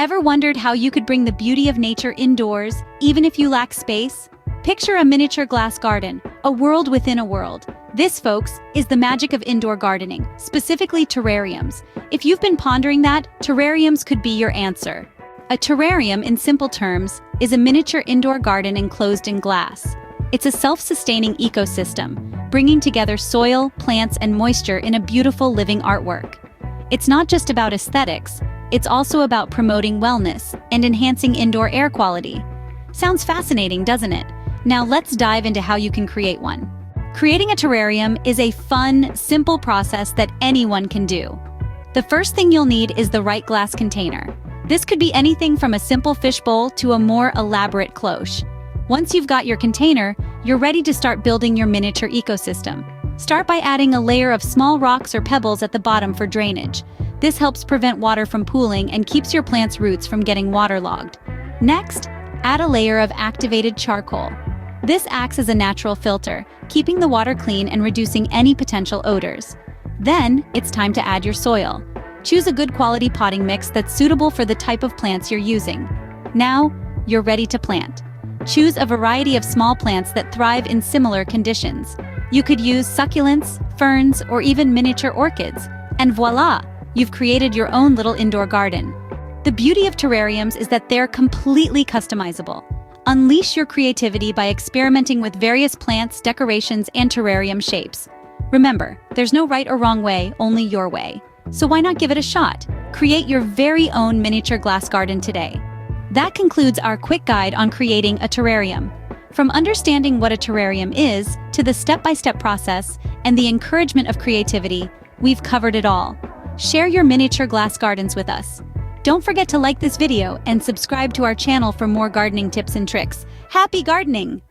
Ever wondered how you could bring the beauty of nature indoors, even if you lack space? Picture a miniature glass garden, a world within a world. This, folks, is the magic of indoor gardening, specifically terrariums. If you've been pondering that, terrariums could be your answer. A terrarium, in simple terms, is a miniature indoor garden enclosed in glass. It's a self-sustaining ecosystem, bringing together soil, plants, and moisture in a beautiful living artwork. It's not just about aesthetics, it's also about promoting wellness and enhancing indoor air quality. Sounds fascinating, doesn't it? Now let's dive into how you can create one. Creating a terrarium is a fun, simple process that anyone can do. The first thing you'll need is the right glass container. This could be anything from a simple fishbowl to a more elaborate cloche. Once you've got your container, you're ready to start building your miniature ecosystem. Start by adding a layer of small rocks or pebbles at the bottom for drainage. This helps prevent water from pooling and keeps your plant's roots from getting waterlogged. Next, add a layer of activated charcoal. This acts as a natural filter, keeping the water clean and reducing any potential odors. Then, it's time to add your soil. Choose a good quality potting mix that's suitable for the type of plants you're using. Now, you're ready to plant. Choose a variety of small plants that thrive in similar conditions. You could use succulents, ferns, or even miniature orchids. And voila! You've created your own little indoor garden. The beauty of terrariums is that they're completely customizable. Unleash your creativity by experimenting with various plants, decorations, and terrarium shapes. Remember, there's no right or wrong way, only your way. So why not give it a shot? Create your very own miniature glass garden today. That concludes our quick guide on creating a terrarium. From understanding what a terrarium is, to the step-by-step process, and the encouragement of creativity, we've covered it all. Share your miniature glass gardens with us. Don't forget to like this video and subscribe to our channel for more gardening tips and tricks. Happy gardening!